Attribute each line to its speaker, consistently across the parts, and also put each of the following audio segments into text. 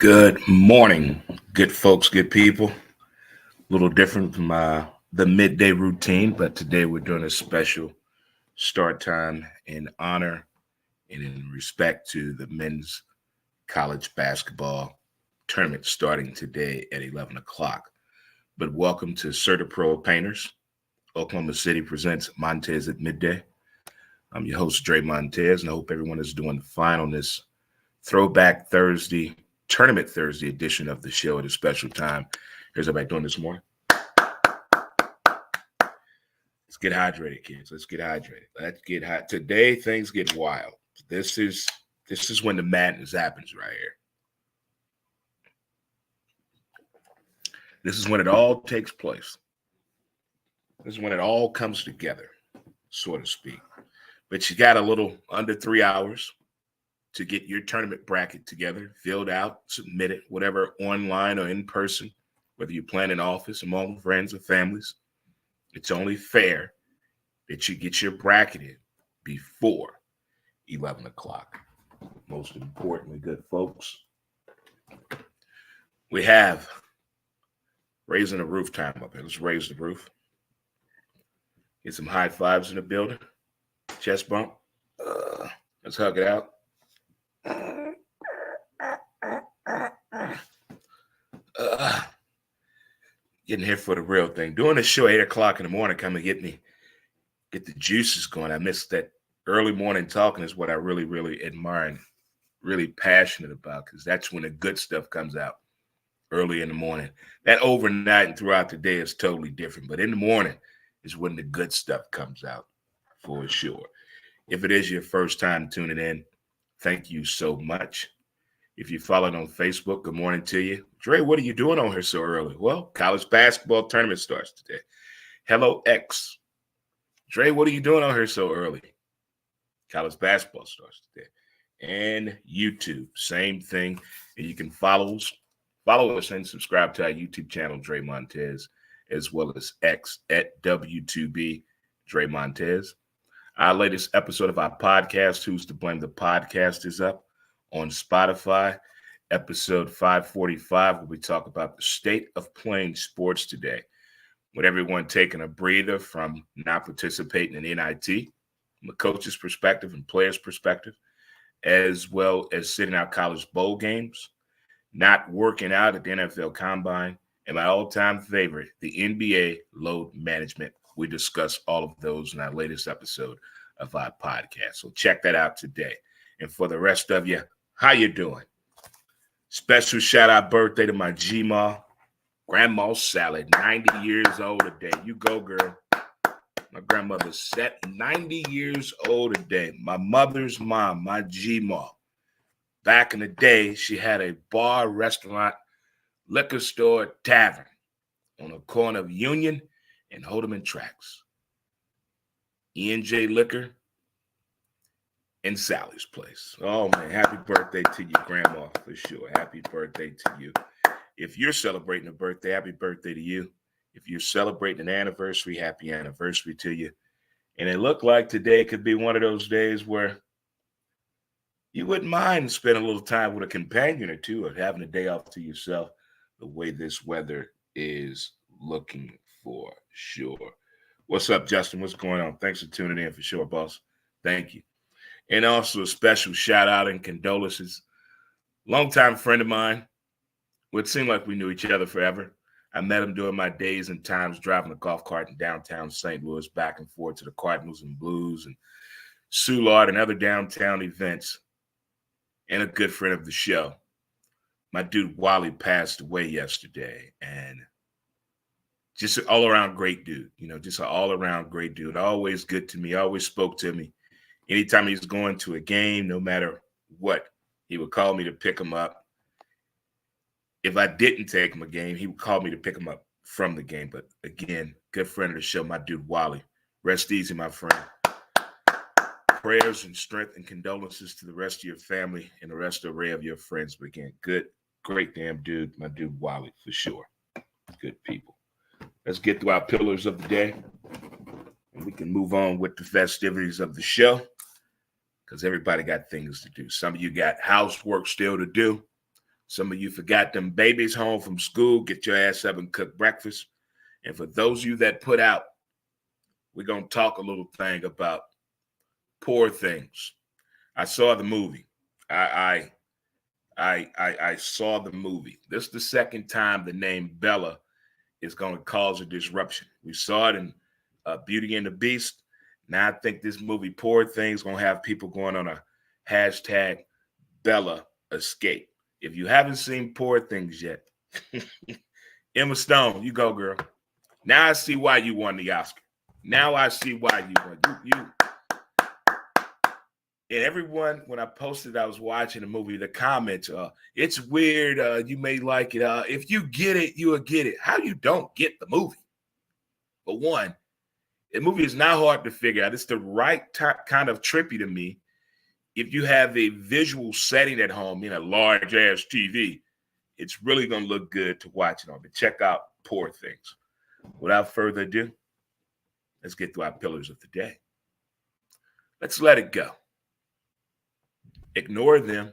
Speaker 1: Good morning, good folks, good people. A little different from the midday routine, but today we're doing a special start time in honor and in respect to the men's college basketball tournament starting today at 11 o'clock. But welcome to CertaPro Painters. Oklahoma City presents Montez at midday. I'm your host, Dre Montez, and I hope everyone is doing fine on this Throwback Thursday, Tournament Thursday edition of the show at a special time. Here's everybody doing this morning. Let's get hydrated, kids. Let's get hydrated. Let's get hot. Today, things get wild. This is when the madness happens right here. This is when it all takes place. This is when it all comes together, so to speak. But you got a little under 3 hours to get your tournament bracket together, filled out, submitted, whatever, online or in person, whether you plan in office, among friends or families. It's only fair that you get your bracket in before 11 o'clock. Most importantly, good folks, we have raising the roof time up here. Let's raise the roof. Get some high fives in the building. Chest bump. Let's hug it out. Getting here for the real thing. Doing the show 8 o'clock in the morning, come and get the juices going. I miss that early morning talking is what I really, really admire and really passionate about, because that's when the good stuff comes out early in the morning. That overnight and throughout the day is totally different, but in the morning is when the good stuff comes out for sure. If it is your first time tuning in, thank you so much. If you followed on Facebook, good morning to you. Dre, what are you doing on here so early? Well, college basketball tournament starts today. Hello, X. Dre, what are you doing on here so early? College basketball starts today. And YouTube, same thing. And you can follow us and subscribe to our YouTube channel, Dre Montez, as well as X at W2B Dre Montez. Our latest episode of our podcast, Who's to Blame? The podcast, is up on Spotify. Episode 545, where we talk about the state of playing sports today, with everyone taking a breather from not participating in NIT, from a coach's perspective and player's perspective, as well as sitting out college bowl games, not working out at the NFL Combine, and my all-time favorite, the NBA load management. We discuss all of those in our latest episode of our podcast. So check that out today. And for the rest of you, how you doing? Special shout-out birthday to my G-Ma, Grandma Salad, 90 years old today. You go, girl. My grandmother's set 90 years old today. My mother's mom, my G-Ma. Back in the day, she had a bar, restaurant, liquor store, tavern on the corner of Union and Holdeman Tracks. E&J Liquor and Sally's Place. Oh, man, happy birthday to you, Grandma, for sure. Happy birthday to you. If you're celebrating a birthday, happy birthday to you. If you're celebrating an anniversary, happy anniversary to you. And it looked like today could be one of those days where you wouldn't mind spending a little time with a companion or two, or having a day off to yourself, the way this weather is looking for sure. What's up, Justin? What's going on? Thanks for tuning in for sure, boss. Thank you. And also a special shout out and condolences. Longtime friend of mine. It seemed like we knew each other forever. I met him during my days and times driving a golf cart in downtown St. Louis, back and forth to the Cardinals and Blues and Soulard and other downtown events. And a good friend of the show. My dude Wally passed away yesterday, and just an all-around great dude. Just an all-around great dude. Always good to me. Always spoke to me. Anytime he was going to a game, no matter what, he would call me to pick him up. If I didn't take him a game, he would call me to pick him up from the game. But again, good friend of the show, my dude Wally. Rest easy, my friend. Prayers and strength and condolences to the rest of your family and the rest of the array of your friends. But again, great damn dude, my dude Wally, for sure. Good people. Let's get through our pillars of the day, and we can move on with the festivities of the show, because everybody got things to do. Some of you got housework still to do. Some of you forgot them babies home from school. Get your ass up and cook breakfast. And for those of you that put out, we're going to talk a little thing about Poor Things. I saw the movie. I saw the movie. This is the second time the name Bella is going to cause a disruption. We saw it in Beauty and the Beast. Now I think this movie Poor Things is going to have people going on a hashtag Bella escape. If you haven't seen Poor Things yet, Emma Stone, you go, girl. Now I see why you won the Oscar. Now I see why you won. You. And everyone, when I posted I was watching the movie, the comments, it's weird. You may like it. If you get it, you will get it. How you don't get the movie? For one, the movie is not hard to figure out. It's the right kind of trippy to me. If you have a visual setting at home in a large ass TV, it's really going to look good to watch it on. But check out Poor Things. Without further ado, let's get to our pillars of the day. Let's let it go. Ignore them.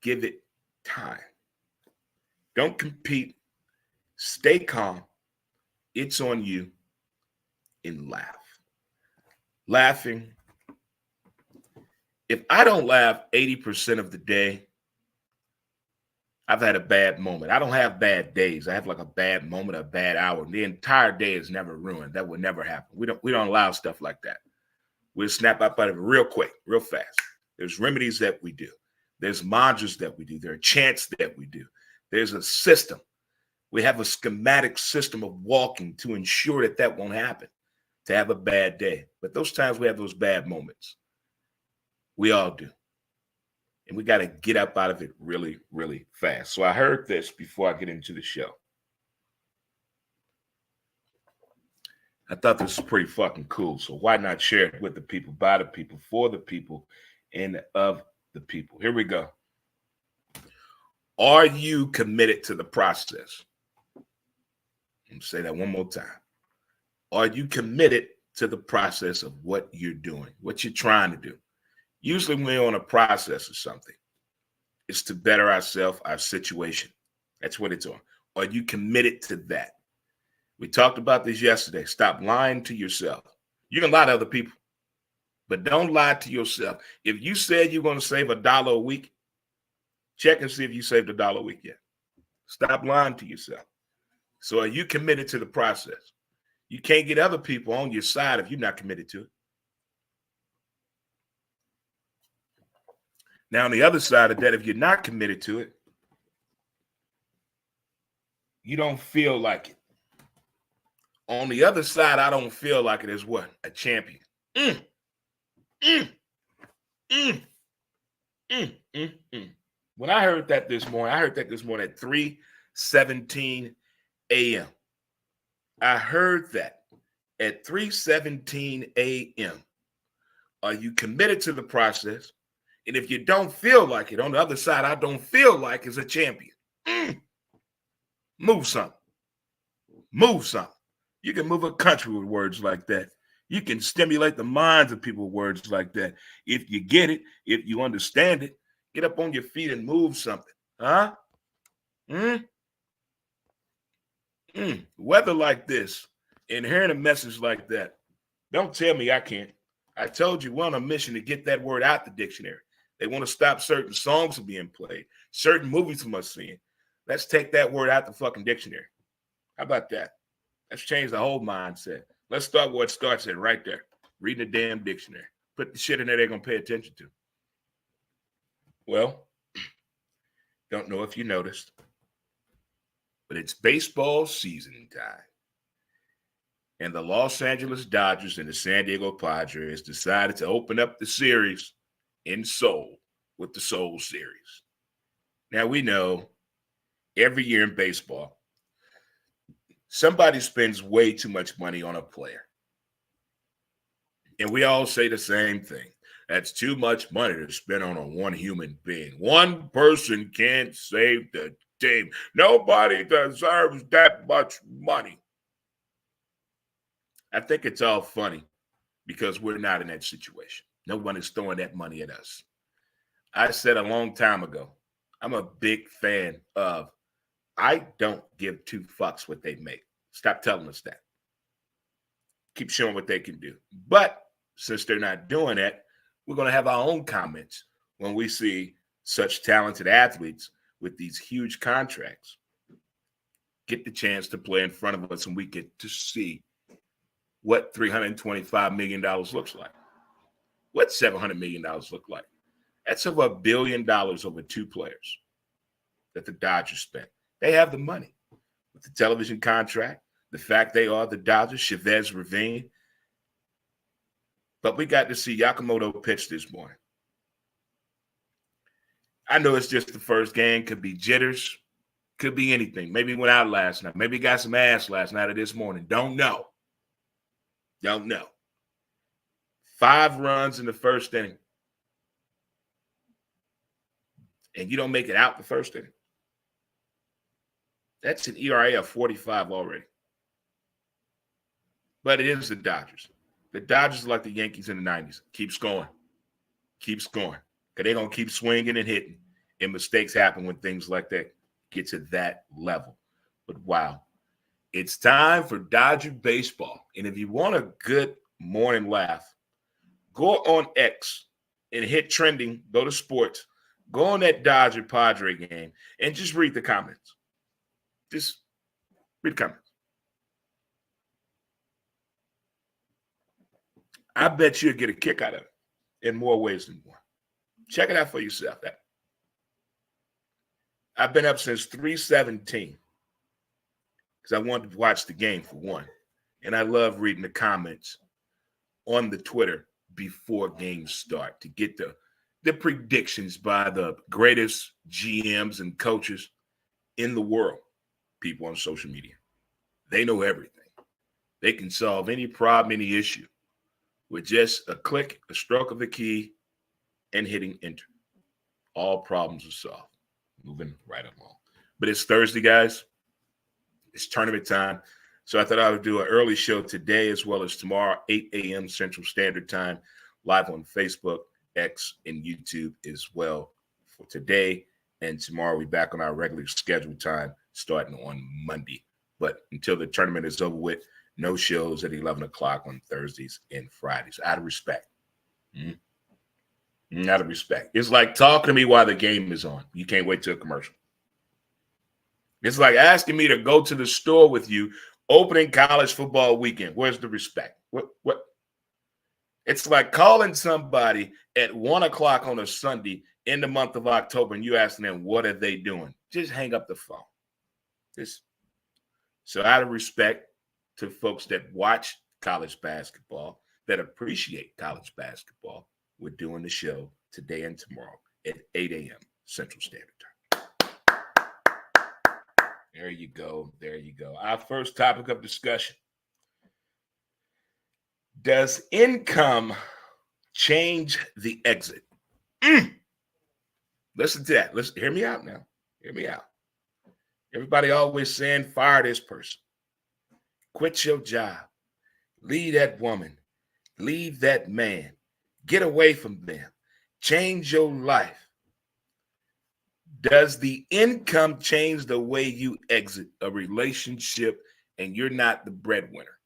Speaker 1: Give it time. Don't compete. Stay calm. It's on you. And laugh. Laughing. If I don't laugh 80% of the day, I've had a bad moment. I don't have bad days. I have like a bad moment, a bad hour. The entire day is never ruined. That would never happen. We don't allow stuff like that. We'll snap up out of it real quick, real fast. There's remedies that we do. There's mantras that we do. There are chants that we do. There's a system. We have a schematic system of walking to ensure that that won't happen, to have a bad day. But those times we have those bad moments. We all do. And we got to get up out of it really, really fast. So I heard this before I get into the show. I thought this was pretty fucking cool. So why not share it with the people, by the people, for the people, and of the people? Here we go. Are you committed to the process? Let me say that one more time. Are you committed to the process of what you're doing, what you're trying to do? Usually when we're on a process of something, it's to better ourselves, our situation. That's what it's on. Are you committed to that? We talked about this yesterday. Stop lying to yourself. You can lie to other people, but don't lie to yourself. If you said you're going to save $1 a week, check and see if you saved $1 a week yet. Stop lying to yourself. So are you committed to the process? You can't get other people on your side if you're not committed to it. Now, on the other side of that, if you're not committed to it, you don't feel like it. On the other side, I don't feel like it as what? A champion. When I heard that this morning, at 3:17 a.m. I heard that at 3:17 a.m. Are you committed to the process? And if you don't feel like it, on the other side, I don't feel like it's a champion. Move something. Move something. You can move a country with words like that. You can stimulate the minds of people with words like that. If you get it, if you understand it, get up on your feet and move something. Huh? Weather like this and hearing a message like that, don't tell me I can't. I told you we're on a mission to get that word out the dictionary. They want to stop certain songs from being played, certain movies from us seeing. Let's take that word out the fucking dictionary. How about that? Let's change the whole mindset. Let's start where it starts at right there. Reading the damn dictionary. Put the shit in there they're going to pay attention to. Well, don't know if you noticed, but it's baseball season time. And the Los Angeles Dodgers and the San Diego Padres decided to open up the series in Seoul with the Seoul Series. Now, we know every year in baseball, somebody spends way too much money on a player. And we all say the same thing. That's too much money to spend on a one human being. One person can't save the team. Nobody deserves that much money. I think it's all funny because we're not in that situation. No one is throwing that money at us. I said a long time ago, I'm a big fan of I don't give two fucks what they make. Stop telling us that. Keep showing what they can do. But since they're not doing that, we're going to have our own comments when we see such talented athletes with these huge contracts get the chance to play in front of us, and we get to see what $325 million looks like, what $700 million look like. That's over $1 billion over two players that the Dodgers spent. They have the money with the television contract, the fact they are the Dodgers, Chavez Ravine. But we got to see Yamamoto pitch this morning. I know it's just the first game, could be jitters, could be anything. Maybe he went out last night. Maybe he got some ass last night or this morning. Don't know. 5 runs in the first inning. And you don't make it out the first inning. That's an ERA of 45 already. But it is the Dodgers. The Dodgers are like the Yankees in the 90s. Keep scoring. Keep scoring. Because they're going to keep swinging and hitting. And mistakes happen when things like that get to that level. But wow. It's time for Dodger baseball. And if you want a good morning laugh, go on X and hit trending, go to sports, go on that Dodger Padre game, and just read the comments. Just read the comments. I bet you'll get a kick out of it in more ways than one. Check it out for yourself. I've been up since 3:17 because I wanted to watch the game for one. And I love reading the comments on the Twitter before games start to get the predictions by the greatest GMs and coaches in the world, people on social media. They know everything. They can solve any problem, any issue with just a click, a stroke of the key, and hitting enter. All problems are solved. Moving right along. But it's Thursday, guys. It's tournament time. So I thought I would do an early show today as well as tomorrow, 8 a.m. Central Standard Time, live on Facebook, X, and YouTube as well for today. And tomorrow we'll be back on our regular scheduled time starting on Monday. But until the tournament is over with, no shows at 11 o'clock on Thursdays and Fridays. Out of respect. Out of respect. It's like talking to me while the game is on. You can't wait till a commercial. It's like asking me to go to the store with you opening college football weekend. Where's the respect? What? It's like calling somebody at 1 o'clock on a Sunday in the month of October and you asking them, what are they doing? Just hang up the phone. So out of respect to folks that watch college basketball, that appreciate college basketball, we're doing the show today and tomorrow at 8 a.m. Central Standard Time. There you go. There you go. Our first topic of discussion. Does income change the exit? Listen to that. Listen, hear me out now. Hear me out. Everybody always saying, fire this person. Quit your job. Leave that woman. Leave that man. Get away from them. Change your life. Does the income change the way you exit a relationship and you're not the breadwinner?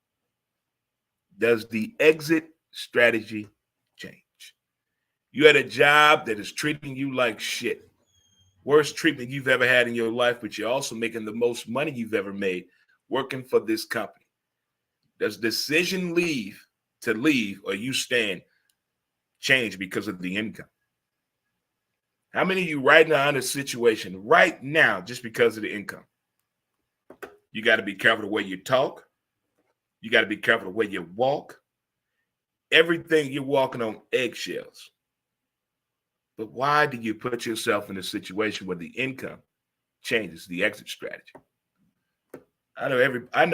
Speaker 1: Does the exit strategy change? You had a job that is treating you like shit. Worst treatment you've ever had in your life, but you're also making the most money you've ever made working for this company. Does decision to leave or you stand change because of the income? How many of you right now are in a situation right now just because of the income? You got to be careful the way you talk. You got to be careful the way you walk. Everything you're walking on eggshells. But why do you put yourself in a situation where the income changes the exit strategy? I know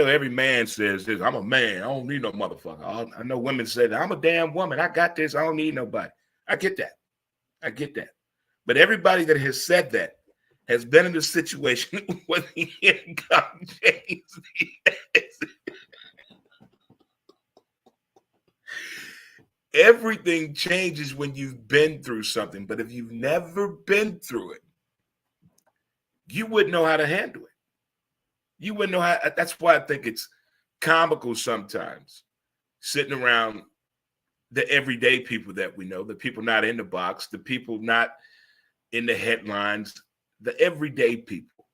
Speaker 1: every man says this. I'm a man. I don't need no motherfucker. I know women say that. I'm a damn woman. I got this. I don't need nobody. I get that. But everybody that has said that has been in a situation where the income changes the exit. Everything changes when you've been through something. But if you've never been through it, you wouldn't know how to handle it. You wouldn't know how. That's why I think it's comical sometimes sitting around the everyday people that we know, the people not in the box, the people not in the headlines, the everyday people.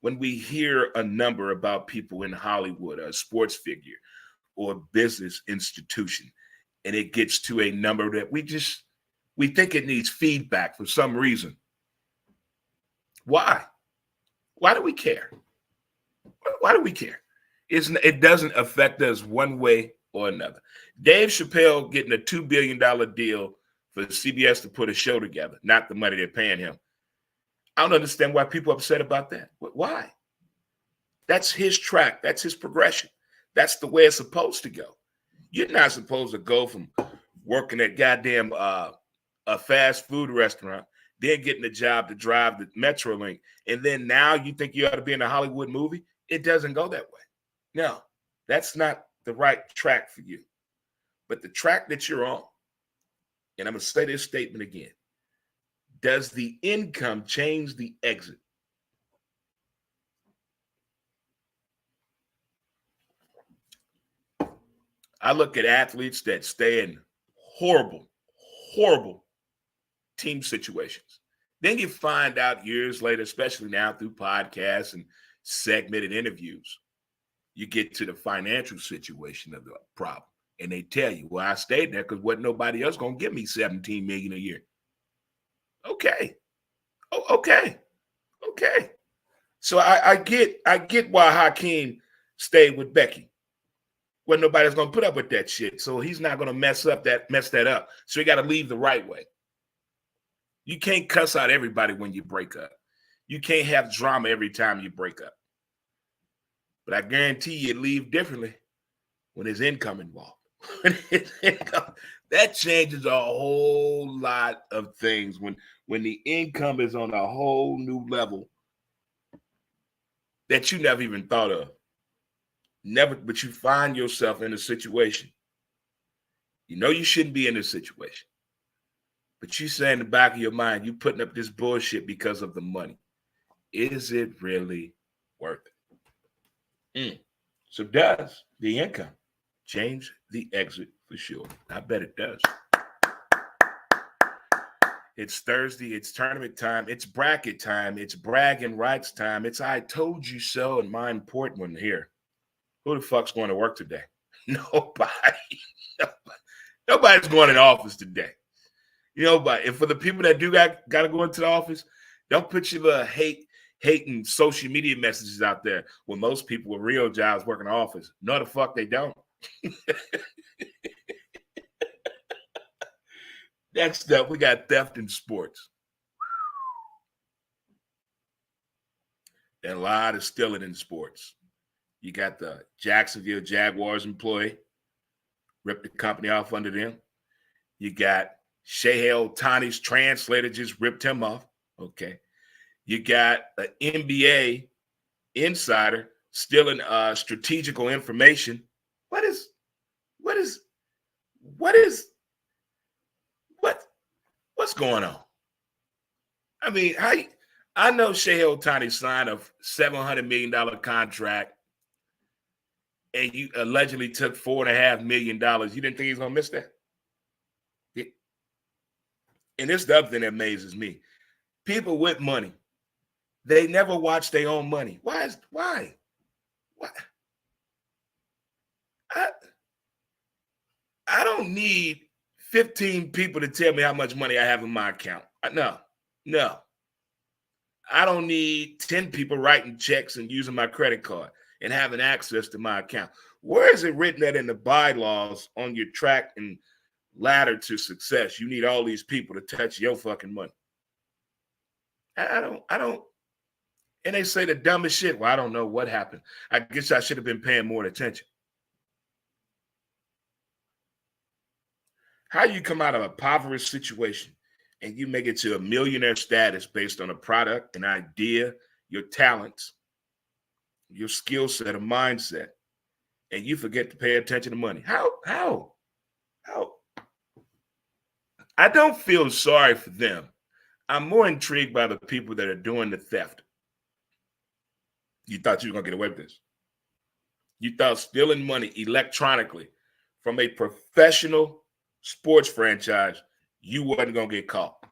Speaker 1: When we hear a number about people in Hollywood, a sports figure or a business institution, and it gets to a number that we think it needs feedback for some reason. Why? Why do we care? Why do we care? It doesn't affect us one way or another. Dave Chappelle getting a $2 billion deal for CBS to put a show together, not the money they're paying him. I don't understand why people are upset about that. Why? That's his track. That's his progression. That's the way it's supposed to go. You're not supposed to go from working at goddamn a fast food restaurant, then getting a job to drive the Metrolink, and then now you think you ought to be in a Hollywood movie. It doesn't go that way. No, that's not the right track for you. But the track that you're on, and I'm going to say this statement again, does the income change the exit? I look at athletes that stay in horrible, horrible team situations. Then you find out years later, especially now through podcasts and segmented interviews, you get to the financial situation of the problem. And they tell you, well, I stayed there because wasn't nobody else going to give me $17 million a year. Okay. Oh, okay. Okay. So I get why Hakeem stayed with Becky. When nobody's going to put up with that shit. So he's not going to mess that up. So you got to leave the right way. You can't cuss out everybody when you break up. You can't have drama every time you break up. But I guarantee you leave differently when there's income involved. That changes a whole lot of things. When the income is on a whole new level that you never even thought of. Never, but you find yourself in a situation. You know you shouldn't be in this situation. But you say in the back of your mind, you putting up this bullshit because of the money. Is it really worth it? So does the income change the exit for sure? I bet it does. It's Thursday. It's tournament time. It's bracket time. It's bragging rights time. It's I told you so and my important one here. Who the fuck's going to work today? Nobody. Nobody's going in the office today. You know, but if for the people that do got to go into the office, don't put your little hating social media messages out there when most people with real jobs work in the office. No, the fuck they don't. Next up, we got theft in sports. And a lot of stealing in sports. You got the Jacksonville Jaguars employee, ripped the company off under them. You got Shohei Ohtani's translator just ripped him off. Okay. You got an NBA insider stealing strategical information. What's going on? I mean, I know Shohei Ohtani signed a $700 million contract and you allegedly took $4.5 million. You didn't think he was going to miss that? And this is the other thing that amazes me. People with money, they never watch their own money. Why? I don't need 15 people to tell me how much money I have in my account. No. I don't need 10 people writing checks and using my credit card and having access to my account. Where is it written that in the bylaws on your track and ladder to success, you need all these people to touch your fucking money? I don't. And they say the dumbest shit. Well, I don't know what happened. I guess I should have been paying more attention. How you come out of a impoverished situation and you make it to a millionaire status based on a product, an idea, your talents, your skill set, a mindset, and you forget to pay attention to money. How? I don't feel sorry for them. I'm more intrigued by the people that are doing the theft. You thought you were going to get away with this. You thought stealing money electronically from a professional sports franchise, you wasn't going to get caught.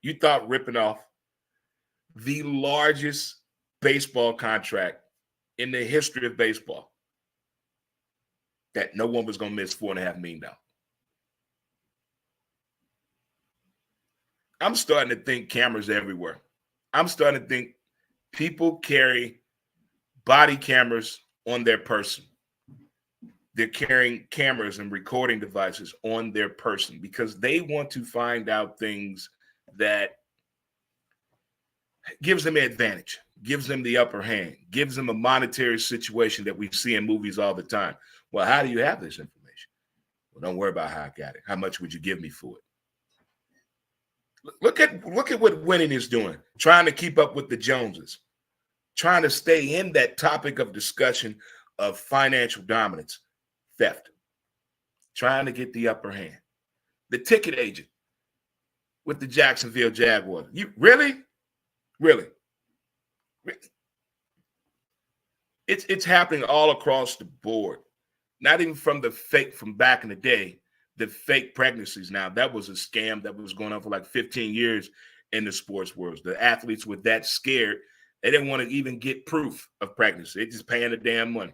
Speaker 1: You thought ripping off the largest baseball contract in the history of baseball, that no one was going to miss $4.5 million. I'm starting to think cameras everywhere. I'm starting to think people carry body cameras on their person. They're carrying cameras and recording devices on their person because they want to find out things that gives them an advantage, gives them the upper hand, gives them a monetary situation that we see in movies all the time. Well, how do you have this information? Well, don't worry about how I got it. How much would you give me for it? Look at what winning is doing, trying to keep up with the Joneses, trying to stay in that topic of discussion of financial dominance, theft, trying to get the upper hand. The ticket agent with the Jacksonville Jaguars. You really? It's happening all across the board. Not even from the fake from back in the day, the fake pregnancies. Now, that was a scam that was going on for like 15 years in the sports world. The athletes were that scared, they didn't want to even get proof of pregnancy. They just paying the damn money.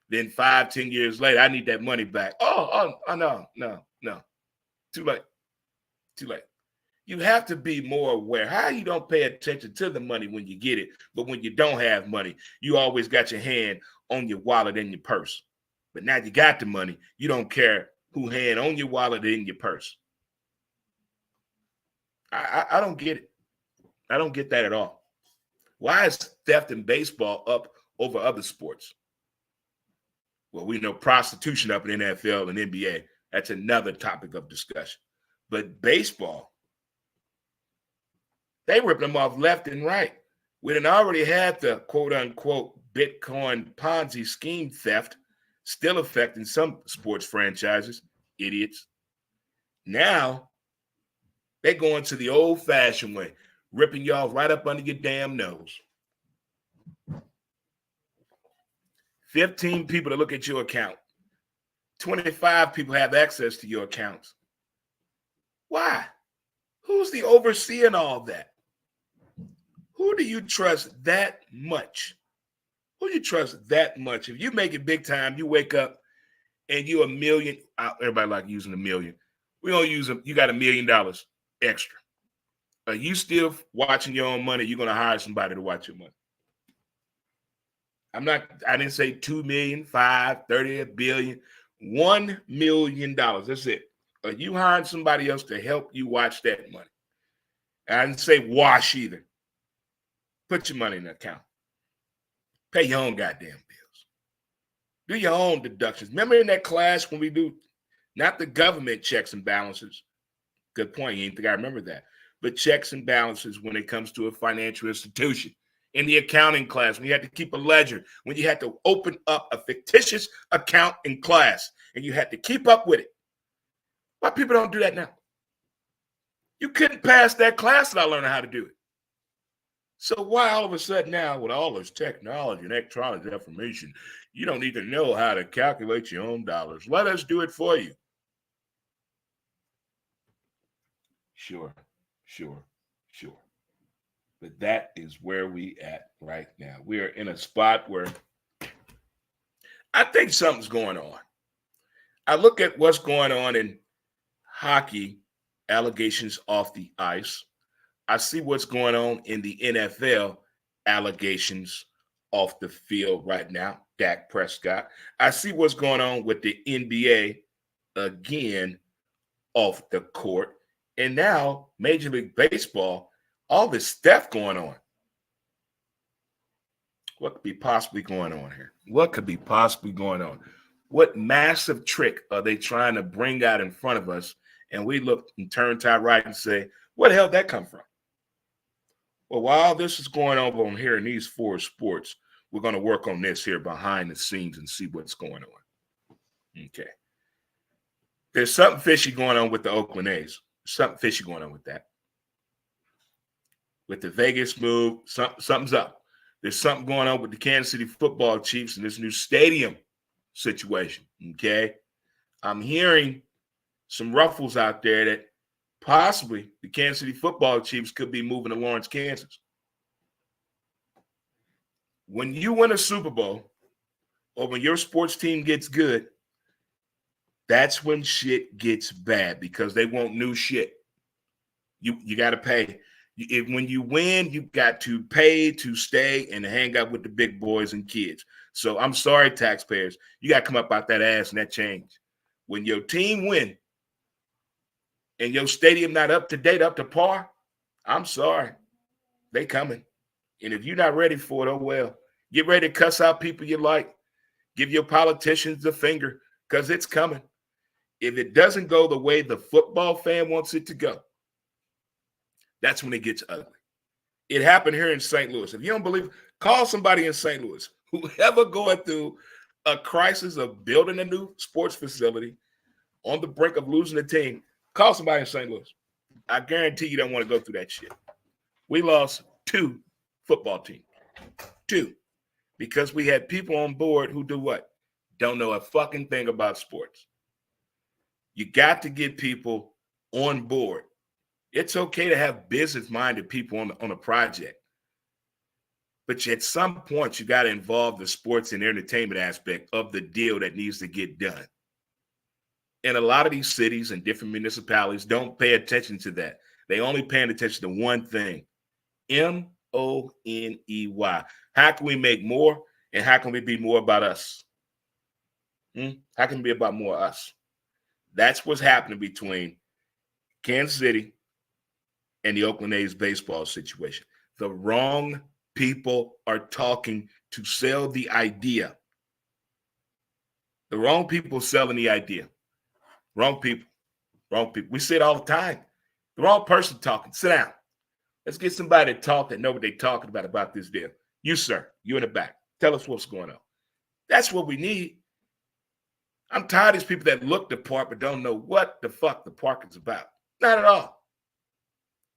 Speaker 1: Then 5-10 years later, I need that money back. Oh, no. Too late. You have to be more aware. How you don't pay attention to the money when you get it, but when you don't have money, you always got your hand on your wallet and your purse. But now you got the money, you don't care who hand on your wallet or in your purse. I don't get it. I don't get that at all. Why is theft in baseball up over other sports? Well, we know prostitution up in NFL and NBA. That's another topic of discussion. But baseball, they rip them off left and right. We done already had the quote-unquote Bitcoin Ponzi scheme theft still affecting some sports franchises. Idiots. Now, they're going to the old-fashioned way, ripping you off right up under your damn nose. 15 people to look at your account. 25 people have access to your accounts. Why? Who's the overseer in all that? Who do you trust that much? Who do you trust that much? If you make it big time, you wake up and you're $1 million. Everybody like using $1 million. We don't use them. You got $1 million extra. Are you still watching your own money? You're going to hire somebody to watch your money. I didn't say 2 million, 5, 30, a billion, $1 million. That's it. Are you hiring somebody else to help you watch that money? I didn't say wash either. Put your money in the account. Pay your own goddamn bills. Do your own deductions. Remember in that class when we do not the government checks and balances? Good point. You didn't think I remember that. But checks and balances when it comes to a financial institution. In the accounting class, when you had to keep a ledger, when you had to open up a fictitious account in class, and you had to keep up with it. Why people don't do that now? You couldn't pass that class without learning how to do it. So why all of a sudden now, with all this technology and electronic information, you don't need to know how to calculate your own dollars? Let us do it for you. Sure. But that is where we at right now. We are in a spot where I think something's going on. I look at what's going on in hockey, allegations off the ice. I see what's going on in the NFL, allegations off the field right now, Dak Prescott. I see what's going on with the NBA, again, off the court. And now, Major League Baseball, all this stuff going on. What could be possibly going on here? What could be possibly going on? What massive trick are they trying to bring out in front of us? And we look and turn to our right and say, where the hell did that come from? Well, while this is going on here in these 4 sports, we're going to work on this here behind the scenes and see what's going on. Okay. There's something fishy going on with the Oakland A's. Something fishy going on with that. with the Vegas move, something's up. There's something going on with the Kansas City Football Chiefs and this new stadium situation, okay? I'm hearing some ruffles out there that possibly the Kansas City Football Chiefs could be moving to Lawrence, Kansas. When you win a Super Bowl or when your sports team gets good, that's when shit gets bad because they want new shit. You got to pay. When you win, you got to pay to stay and hang out with the big boys and kids. So I'm sorry, taxpayers. You got to come up out that ass and that change. When your team win and your stadium not up to date, up to par, I'm sorry. They coming. And if you're not ready for it, oh well. Get ready to cuss out people you like. Give your politicians the finger because it's coming. If it doesn't go the way the football fan wants it to go, that's when it gets ugly. It happened here in St. Louis. If you don't believe, call somebody in St. Louis. Whoever going through a crisis of building a new sports facility on the brink of losing the team, call somebody in St. Louis. I guarantee you don't want to go through that shit. We lost 2 football teams. 2. Because we had people on board who do what? Don't know a fucking thing about sports. You got to get people on board. It's okay to have business-minded people on a project. But at some point, you got to involve the sports and entertainment aspect of the deal that needs to get done. And a lot of these cities and different municipalities don't pay attention to that. They only paying attention to one thing, Money. How can we make more and how can we be more about us? How can it be about more us? That's what's happening between Kansas City and the Oakland A's baseball situation. The wrong people are talking to sell the idea. The wrong people selling the idea. Wrong people. Wrong people. We say it all the time. The wrong person talking. Sit down. Let's get somebody to talk that know what they're talking about this deal. You, sir, you in the back. Tell us what's going on. That's what we need. I'm tired of these people that look the part but don't know what the fuck the park is about. Not at all.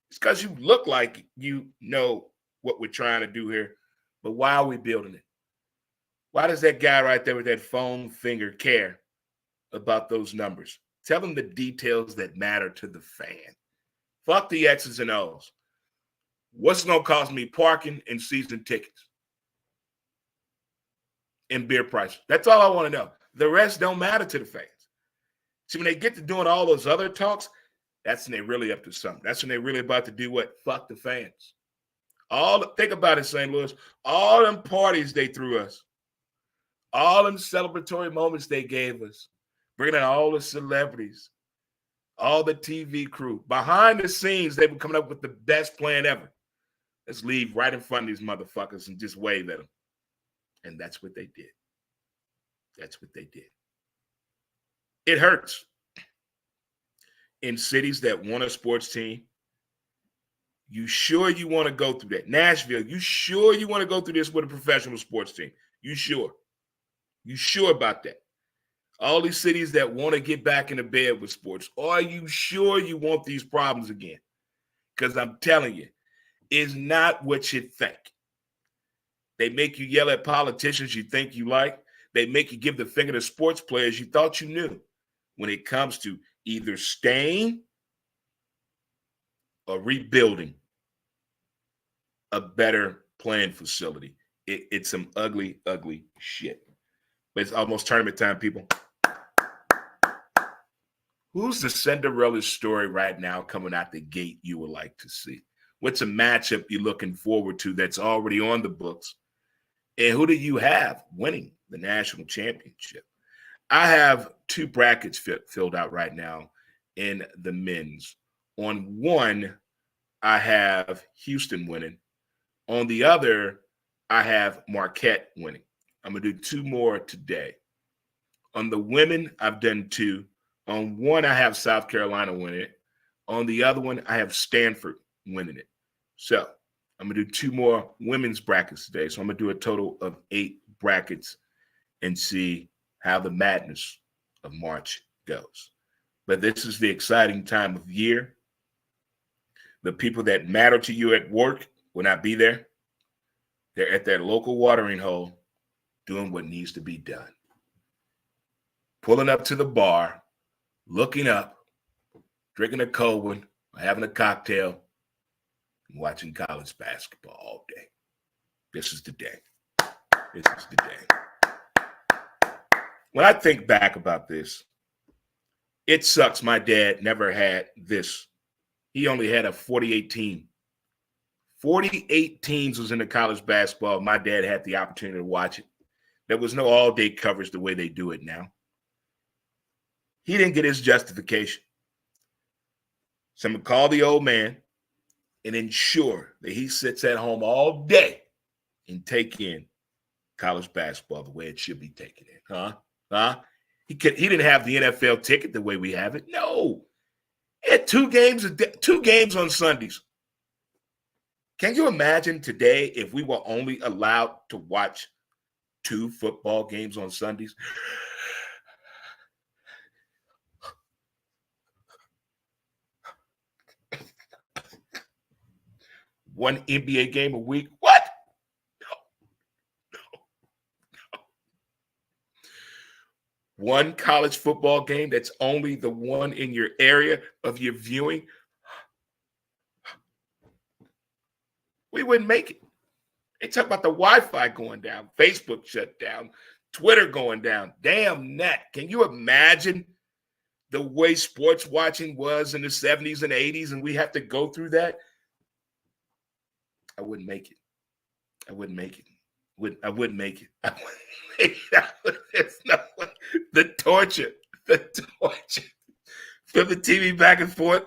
Speaker 1: It's because you look like you know what we're trying to do here, but why are we building it? Why does that guy right there with that foam finger care about those numbers? Tell him the details that matter to the fan. Fuck the X's and O's. What's it going to cost me parking and season tickets and beer prices? That's all I want to know. The rest don't matter to the fans. See, when they get to doing all those other talks, that's when they're really up to something. That's when they're really about to do what? Fuck the fans. Think about it, St. Louis. All them parties they threw us. All them celebratory moments they gave us. Bringing in all the celebrities. All the TV crew. Behind the scenes, they were coming up with the best plan ever. Let's leave right in front of these motherfuckers and just wave at them. And that's what they did. That's what they did. It hurts. In cities that want a sports team, you sure you want to go through that? Nashville, you sure you want to go through this with a professional sports team? You sure? You sure about that? All these cities that want to get back into bed with sports, are you sure you want these problems again? Because I'm telling you, it's not what you think. They make you yell at politicians you think you like. They make you give the finger to sports players you thought you knew when it comes to either staying or rebuilding a better playing facility. It's some ugly, ugly shit. But it's almost tournament time, people. Who's the Cinderella story right now coming out the gate you would like to see? What's a matchup you're looking forward to that's already on the books? And who do you have winning the national championship? I have 2 brackets filled out right now in the men's. On one, I have Houston winning. On the other, I have Marquette winning. I'm going to do 2 more today. On the women, I've done 2. On one, I have South Carolina winning it. On the other one, I have Stanford winning it. So I'm going to do 2 more women's brackets today. So I'm going to do a total of 8 brackets and see how the madness of March goes. But this is the exciting time of year. The people that matter to you at work will not be there. They're at their local watering hole doing what needs to be done. Pulling up to the bar, looking up, drinking a cold one, having a cocktail, and watching college basketball all day. This is the day. This is the day. When I think back about this, it sucks my dad never had this. He only had a 48 team. 48 teams was in the college basketball. My dad had the opportunity to watch it. There was no all-day coverage the way they do it now. He didn't get his justification. So I'm going to call the old man and ensure that he sits at home all day and take in college basketball the way it should be taken in. He didn't have the NFL ticket the way we have it. No. He had 2 games a day, 2 games on Sundays. Can you imagine today if we were only allowed to watch 2 football games on Sundays? One NBA game a week? What? No. One college football game that's only the one in your area of your viewing? We wouldn't make it. They talk about the Wi-Fi going down, Facebook shut down, Twitter going down. Damn that. Can you imagine the way sports watching was in the 70s and 80s and we have to go through that? I wouldn't make it. I wouldn't make it. I wouldn't make it. I wouldn't make it. There's no way. The torture. Flip the TV back and forth.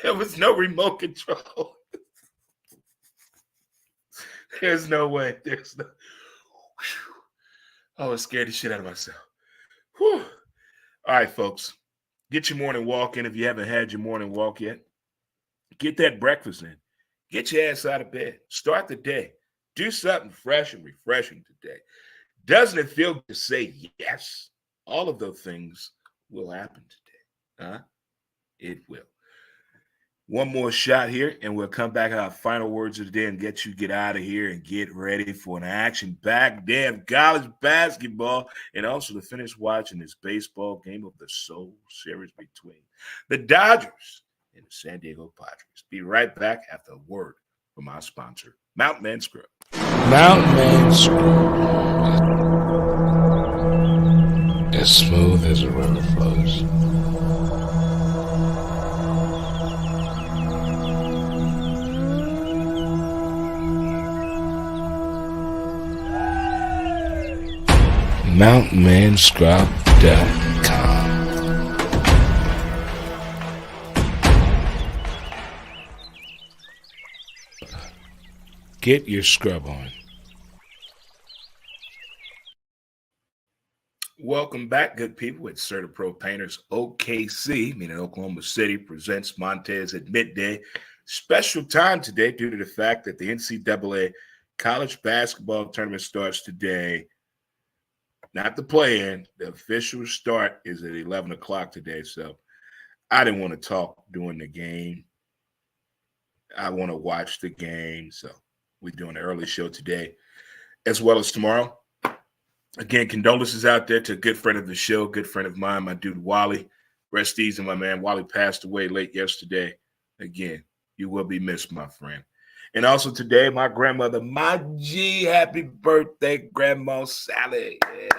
Speaker 1: There was no remote control. There's no way. There's no. I was scared the shit out of myself. Whew. All right, folks. Get your morning walk in if you haven't had your morning walk yet. Get that breakfast in. Get your ass out of bed. Start the day. Do something fresh and refreshing today. Doesn't it feel good to say yes? All of those things will happen today. It will. One more shot here, and we'll come back at our final words of the day and get out of here and get ready for an action-packed day of college basketball and also to finish watching this baseball game of the Soul Series between the Dodgers and the San Diego Padres. Be right back after a word from our sponsor, Mountain Man Scrub.
Speaker 2: Mountain Man Scrub. As smooth as a river flows. MountainManScrub.com. Get your scrub on.
Speaker 1: Welcome back, good people. It's CertaPro Painters OKC, meaning Oklahoma City, presents Montez at midday. Special time today due to the fact that the NCAA college basketball tournament starts today. Not the play-in. The official start is at 11 o'clock today, so I didn't want to talk during the game. I want to watch the game, so we're doing an early show today as well as tomorrow. Again, condolences out there to a good friend of the show, good friend of mine, my dude Wally. Rest easy, my man. Wally passed away late yesterday. Again, you will be missed, my friend. And also today, my grandmother, my G, happy birthday, Grandma Sally. Yeah.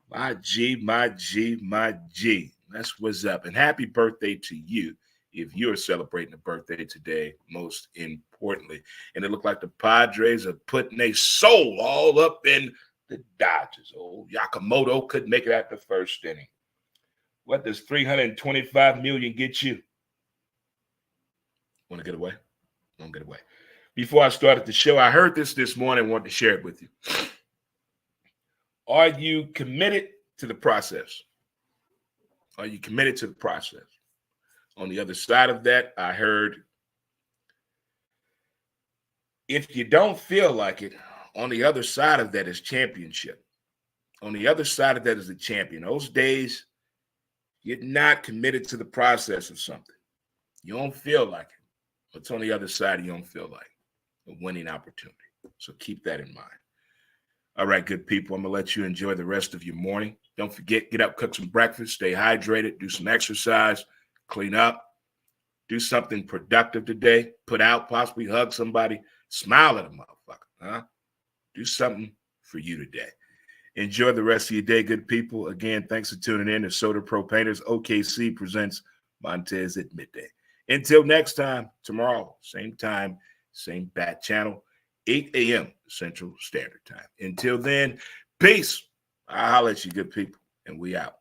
Speaker 1: My G. That's what's up. And happy birthday to you if you're celebrating a birthday today, most importantly. And it looked like the Padres are putting their soul all up in the Dodgers. Old Yakamoto couldn't make it out the first inning. What does $325 million get you? Want to get away? Don't get away. Before I started the show, I heard this morning, wanted to share it with you. Are you committed to the process? Are you committed to the process? On the other side of that, I heard, if you don't feel like it, on the other side of that is championship. On the other side of that is the champion. Those days You're not committed to the process of something. You don't feel like it. What's on the other side, you don't feel like a winning opportunity. So keep that in mind. All right, good people. I'm going to let you enjoy the rest of your morning. Don't forget, get up, cook some breakfast, stay hydrated, do some exercise, clean up, do something productive today. Put out, possibly hug somebody, smile at a motherfucker. Huh? Do something for you today. Enjoy the rest of your day, good people. Again, thanks for tuning in to CertaPro Painters. OKC presents Montez at midday. Until next time, tomorrow, same time, same bat channel, 8 a.m. Central Standard Time. Until then, peace. I'll holler at you, good people, and we out.